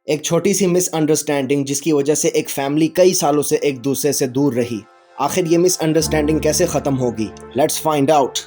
एक छोटी सी मिसअंडरस्टैंडिंग जिसकी वजह से एक फैमिली कई सालों से एक दूसरे से दूर रही। आखिर ये मिसअंडरस्टैंडिंग कैसे ख़त्म होगी? Let's find out.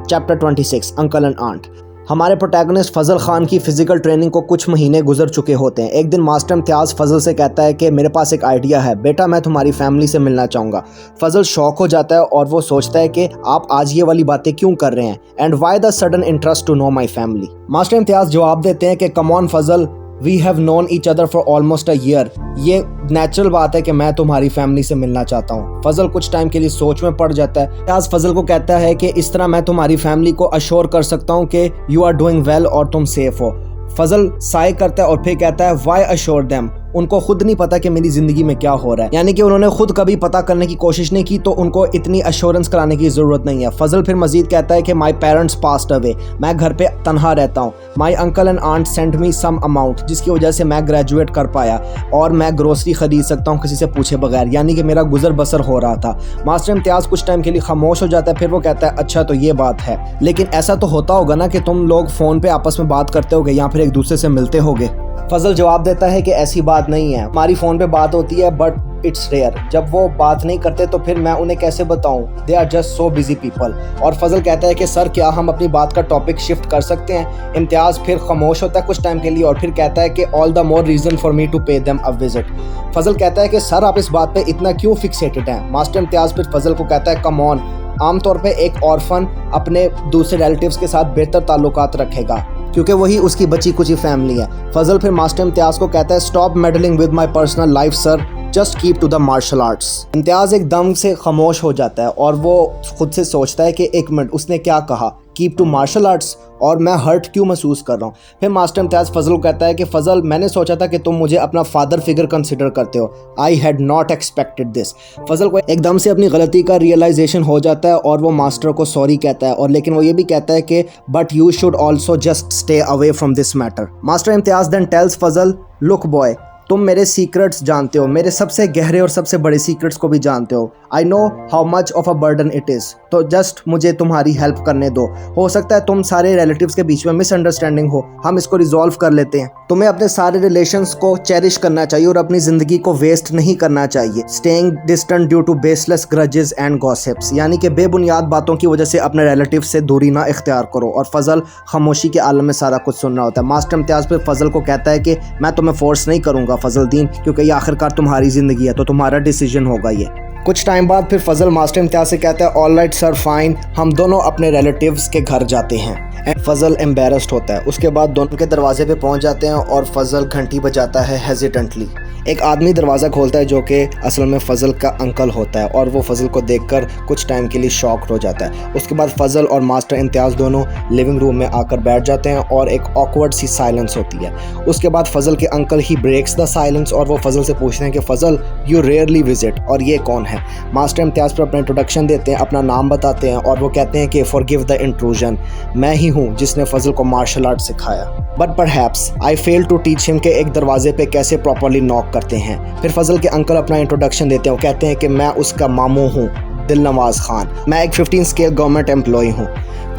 Chapter 26 uncle and aunt. हमारे प्रोटैगनिस्ट फजल खान की फ़िज़िकल ट्रेनिंग को कुछ महीने गुजर चुके होते हैं। एक दिन मास्टर इम्तियाज़ फ़जल से कहता है कि मेरे पास एक आइडिया है बेटा, मैं तुम्हारी फैमिली से मिलना चाहूँगा। फ़जल शॉक हो जाता है और वो सोचता है कि आप आज ये वाली बातें क्यों कर रहे हैं and why the sudden interest to know my family. Master Imtiaz जवाब देते हैं कि come on Fazal, we have known each other for almost a year. ये नेचुरल बात है कि मैं तुम्हारी फैमिली से मिलना चाहता हूँ। फजल कुछ टाइम के लिए सोच में पड़ जाता है। इम्तियाज़ फजल को कहता है कि इस तरह मैं तुम्हारी फैमिली को अश्योर कर सकता हूँ कि यू आर डूइंग वेल और तुम सेफ हो। फजल साय करता है और फिर कहता है वाई अश्योर देम। उनको खुद नहीं पता कि मेरी ज़िंदगी में क्या हो रहा है, यानी कि उन्होंने खुद कभी पता करने की कोशिश नहीं की, तो उनको इतनी अश्योरेंस कराने की ज़रूरत नहीं है। फजल फिर मजीद कहता है कि माई पेरेंट्स पास्ड अवे, मैं घर पे तनहा रहता हूँ। My uncle and aunt send me some amount, जिसकी वजह से मैं ग्रेजुएट कर पाया और मैं ग्रोसरी ख़रीद सकता हूँ किसी से पूछे बगैर, यानी कि मेरा गुजर बसर हो रहा था। मास्टर इम्तियाज़ कुछ टाइम के लिए खामोश हो जाता है, फिर वो कहता है अच्छा तो ये बात है, लेकिन ऐसा तो होता होगा ना कि तुम लोग फ़ोन पे आपस में बात करते होगे या फिर एक दूसरे से मिलते होगे। फजल जवाब देता है कि ऐसी बात नहीं है, हमारी फ़ोन पे बात होती है बट इट्स रेयर। जब वो बात नहीं करते तो फिर मैं उन्हें कैसे बताऊं, they are just so busy people. और फजल कहता है कि सर क्या हम अपनी बात का टॉपिक शिफ्ट कर सकते हैं। इम्तियाज़ फिर खामोश होता है कुछ टाइम के लिए और फिर कहता है कि all the more reason for me to pay them a visit. Fazal कहता है कि सर आप इस बात पर इतना क्यों फिक्सेटेड हैं। मास्टर इम्तियाज़ फिर फजल को कहता है कम ऑन, आमतौर पर एक ऑर्फन अपने दूसरे रिलेटिव्स के साथ बेहतर ताल्लुकात रखेगा क्योंकि वही उसकी बची कुची फैमिली है। फजल फिर मास्टर इम्तियाज़ को कहता है stop meddling with my personal life sir, just keep to the martial arts. Imtiaz एकदम से खामोश हो जाता है और वो खुद से सोचता है कि एक मिनट, उसने क्या कहा, कीप टू मार्शल आर्ट्स, और मैं हर्ट क्यों महसूस कर रहा हूँ। फिर मास्टर इम्तियाज़ फजल को कहता है कि फजल मैंने सोचा था कि तुम मुझे अपना फादर फिगर कंसिडर करते हो, I had not expected this. Fazal को एकदम से अपनी गलती का रियलाइजेशन हो जाता है और वो मास्टर को सॉरी कहता है, और लेकिन वो ये भी कहता है कि but you should also just stay away from this matter. Master Imtiaz then tells Fazal look boy, तुम मेरे सीक्रेट्स जानते हो, मेरे सबसे गहरे और सबसे बड़े सीक्रेट्स को भी जानते हो। I know how much of a burden it is, तो जस्ट मुझे तुम्हारी हेल्प करने दो। हो सकता है तुम सारे रिलेटिव्स के बीच में मिसअंडरस्टैंडिंग हो, हम इसको रिजॉल्व कर लेते हैं। तुम्हें अपने सारे रिलेशंस को चेरिश करना चाहिए और अपनी ज़िंदगी को वेस्ट नहीं करना चाहिए। Staying distant due to baseless grudges and gossips, यानी कि बेबुनियाद बातों की वजह से अपने रिलेटिव से दूरी ना इख्तियार करो। और फजल खामोशी के आलम में सारा कुछ सुन रहा होता है। मास्टर इम्तियाज़ फिर फजल को कहता है कि मैं तुम्हें फोर्स नहीं करूँगा फजल दीन, क्योंकि ये आखिरकार तुम्हारी ज़िंदगी है, तो तुम्हारा डिसीजन होगा ये। कुछ टाइम बाद फिर फजल मास्टर इम्तियाज़ से कहता है ऑल राइट सर फाइन, हम दोनों अपने रिलेटिव्स के घर जाते हैं। फजल एम्बेरस्ड होता है। उसके बाद दोनों के दरवाजे पे पहुंच जाते हैं और फजल घंटी बजाता है हेजिटेंटली। एक आदमी दरवाज़ा खोलता है जो कि असल में फजल का अंकल होता है, और वो फजल को देखकर कुछ टाइम के लिए शॉक्ड हो जाता है। उसके बाद फजल और मास्टर इम्तियाज़ दोनों लिविंग रूम में आकर बैठ जाते हैं और एक ऑकवर्ड सी साइलेंस होती है। उसके बाद फजल के अंकल ही ब्रेक्स द साइलेंस और वो फजल से पूछते हैं कि फजल यू रेयरली विजिट, और ये कौन है। मास्टर इम्तियाज़ पर अपना इंट्रोडक्शन देते हैं, अपना नाम बताते हैं और वो कहते हैं कि फॉरगिव द इंट्रूजन, मैं ही हूँ जिसने फजल को मार्शल आर्ट सिखाया, but perhaps I fail to teach him के एक दरवाजे पे कैसे प्रॉपरली नॉक करते हैं। फिर फजल के अंकल अपना इंट्रोडक्शन देते हैं, वो कहते हैं कि मैं उसका मामू हूँ दिलनवाज खान, मैं एक 15 स्केल गवर्नमेंट एम्प्लॉय हूँ।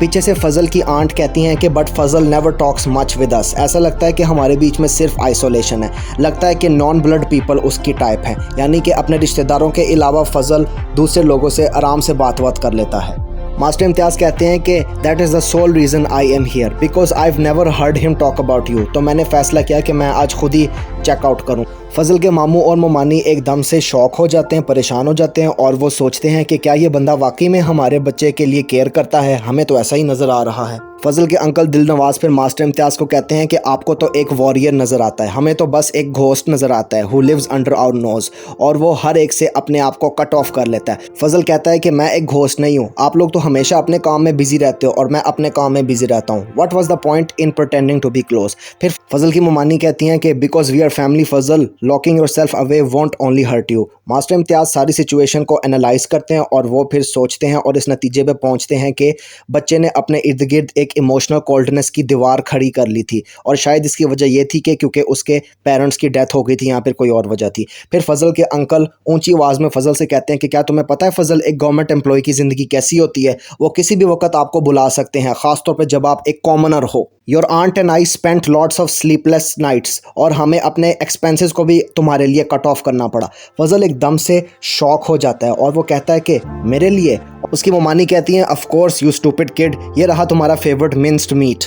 पीछे से फजल की आंट कहती हैं कि but Fazal never talks much with us, ऐसा लगता है कि हमारे बीच में सिर्फ आइसोलेशन है, लगता है कि नॉन ब्लड पीपल उसकी टाइप है, यानी कि अपने रिश्तेदारों के अलावा फजल दूसरे लोगों से आराम से बात कर लेता है। मास्टर इम्तियाज़ कहते हैं कि that is the soul reason I am here because I have never heard him talk about you, तो मैंने फ़ैसला किया कि मैं आज खुद ही चेकआउट करूं। फजल के मामू और मोमानी एकदम से शॉक हो जाते हैं, परेशान हो जाते हैं, और वो सोचते हैं कि क्या ये बंदा वाकई में हमारे बच्चे के लिए केयर करता है, हमें तो ऐसा ही नज़र आ रहा है। फजल के अंकल दिलनवाज फिर मास्टर इम्तियाज़ को कहते हैं कि आपको तो एक वॉरियर नज़र आता है, हमें तो बस एक घोस्ट नज़र आता है who lives under our nose, और वो हर एक से अपने आप को कट ऑफ कर लेता है। फजल कहता है कि मैं एक घोस्ट नहीं हूँ, आप लोग तो हमेशा अपने काम में बिजी रहते हो और मैं अपने काम में बिजी रहता हूँ, what was the point in pretending to be close. फिर फजल की मोमानी कहती हैं कि because we are family Fazal, locking yourself away won't only hurt you. Master Imtiaz सारी सिचुएशन को एनालाइज करते हैं और वो फिर सोचते हैं और इस नतीजे पे पहुंचते हैं कि बच्चे ने अपने इर्द गिर्द एक इमोशनल कोल्डनेस की दीवार खड़ी कर ली थी, और शायद इसकी वजह ये थी कि क्योंकि उसके पेरेंट्स की डेथ हो गई थी या फिर कोई और वजह थी। फिर फजल के अंकल ऊंची आवाज़ में फजल से कहते हैं कि क्या तुम्हें पता है फजल, एक गवर्नमेंट एम्प्लॉय की ज़िंदगी कैसी होती है, वो किसी भी वक्त आपको बुला सकते हैं, ख़ासतौर पर जब आप एक कॉमनर हो। Your aunt and I spent lots of sleepless nights, और हमें अपने एक्सपेंसेस को भी तुम्हारे लिए कट ऑफ करना पड़ा। फजल एकदम से शॉक हो जाता है और वो कहता है कि मेरे लिए? उसकी ममानी कहती हैं of course you stupid kid, ये रहा तुम्हारा favourite minced meat.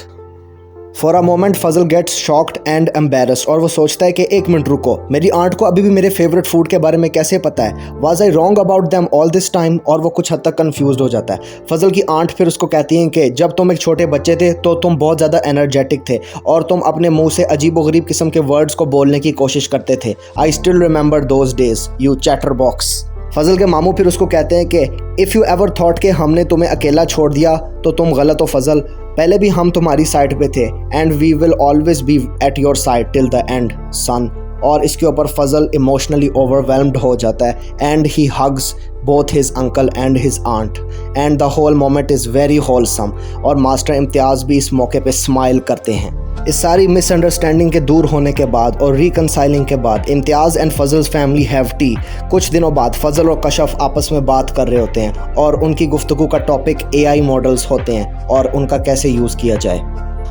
For a moment Fazal gets shocked and embarrassed, और वो सोचता है कि एक मिनट रुको, मेरी आंट को अभी भी मेरे फेवरेट फूड के बारे में कैसे पता है? Was I wrong about them all this time? और वो कुछ हद तक कंफ्यूज हो जाता है। फजल की आंट फिर उसको कहती हैं कि जब तुम एक छोटे बच्चे थे तो तुम बहुत ज़्यादा एनर्जेटिक थे और तुम अपने मुंह से अजीब व गरीब किस्म के वर्ड्स को बोलने की कोशिश करते थे। I still remember those days you chatterbox. Fazal के मामू फिर उसको कहते हैं कि इफ़ यू एवर थॉट कि हमने तुम्हें अकेला छोड़ दिया तो तुम गलत हो फजल, पहले भी हम तुम्हारी साइड पे थे, and we will always be at your side till the end son. और इसके ऊपर फजल इमोशनली ओवरवेलम्ड हो जाता है and he hugs both his uncle and his aunt and the whole moment is very wholesome. और मास्टर इम्तियाज़ भी इस मौके पे स्माइल करते हैं। इस सारी मिसअंडरस्टैंडिंग के दूर होने के बाद और रिकनसाइलिंग के बाद इम्तियाज़ and Fazl's family have T. कुछ दिनों बाद फजल और कशफ आपस में बात कर रहे होते हैं और उनकी गुफ्तगू का टॉपिक AI मॉडल्स होते हैं और उनका कैसे यूज़ किया जाए।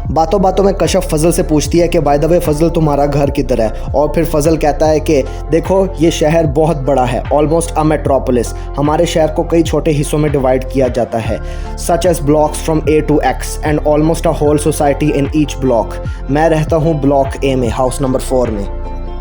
बातों बातों में कशफ फजल से पूछती है कि बाय द वे फजल तुम्हारा घर किधर है? और फिर फजल कहता है कि देखो ये शहर बहुत बड़ा है, ऑलमोस्ट अ मेट्रोपोलिस। हमारे शहर को कई छोटे हिस्सों में डिवाइड किया जाता है, such as blocks from A to X and almost a whole society in each block. मैं रहता हूँ ब्लॉक A में, हाउस नंबर 4 में।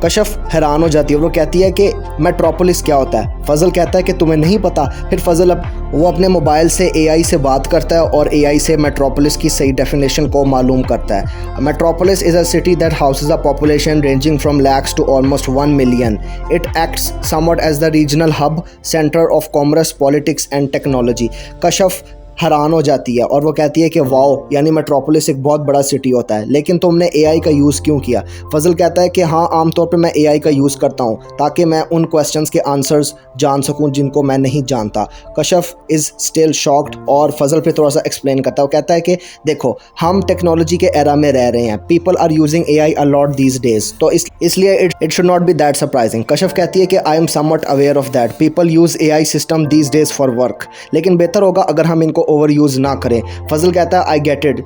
कशफ हैरान हो जाती है, वो कहती है कि मेट्रोपोलिस क्या होता है? फजल कहता है कि तुम्हें नहीं पता। फिर फजल वो अपने मोबाइल से AI से बात करता है और AI से मेट्रोपोलिस की सही डेफिनेशन को मालूम करता है। Metropolis is a city that houses a population ranging from lakhs to almost 1 million. It acts somewhat as the regional hub, centre of commerce, politics and technology. Kashaf हैरान हो जाती है और वो कहती है कि वाओ, यानी मेट्रोपोलिस एक बहुत बड़ा सिटी होता है, लेकिन तुमने AI का यूज़ क्यों किया? फजल कहता है कि हाँ, आमतौर पे मैं AI का यूज़ करता हूँ ताकि मैं उन क्वेश्चंस के आंसर्स जान सकूँ जिनको मैं नहीं जानता। कशफ इज़ स्टिल शॉक्ड और फजल पे थोड़ा सा एक्सप्लेन करता है। वो कहता है कि देखो, हम टेक्नोलॉजी के एरा में रह रहे हैं, people are using AI a lot these days, तो इसलिए it should not be that surprising. Kashaf कहती है कि I am somewhat aware of that, people use AI system these days for work, लेकिन बेहतर होगा अगर हम इनको ओवर यूज़ ना करें। फजल कहता है I get it,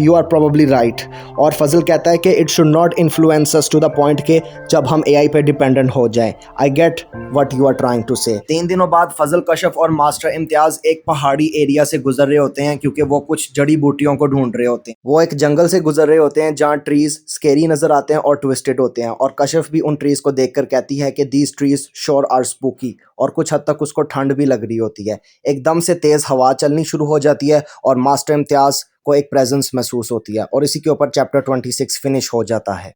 you are probably right. और फजल कहता है कि it should not influence us to the point के जब हम AI पे डिपेंडेंट हो जाएं। I get what you are trying to say. 3 दिनों बाद फजल, कशफ और मास्टर इम्तियाज़ एक पहाड़ी एरिया से गुजर रहे होते हैं क्योंकि वो कुछ जड़ी बूटियों को ढूंढ रहे होते हैं। वो एक जंगल से गुजर रहे होते हैं जहाँ ट्रीज स्केरी नजर आते हैं और ट्विस्टेड होते हैं, और कशफ भी उन ट्रीज को देखकर कहती है कि these trees sure are spooky, और कुछ हद तक उसको ठंड भी लग रही होती है। एकदम से तेज हवा चलनी शुरू हो जाती है और मास्टर इम्तियाज़ को एक प्रेजेंस महसूस होती है, और इसी के ऊपर चैप्टर 26 फिनिश हो जाता है।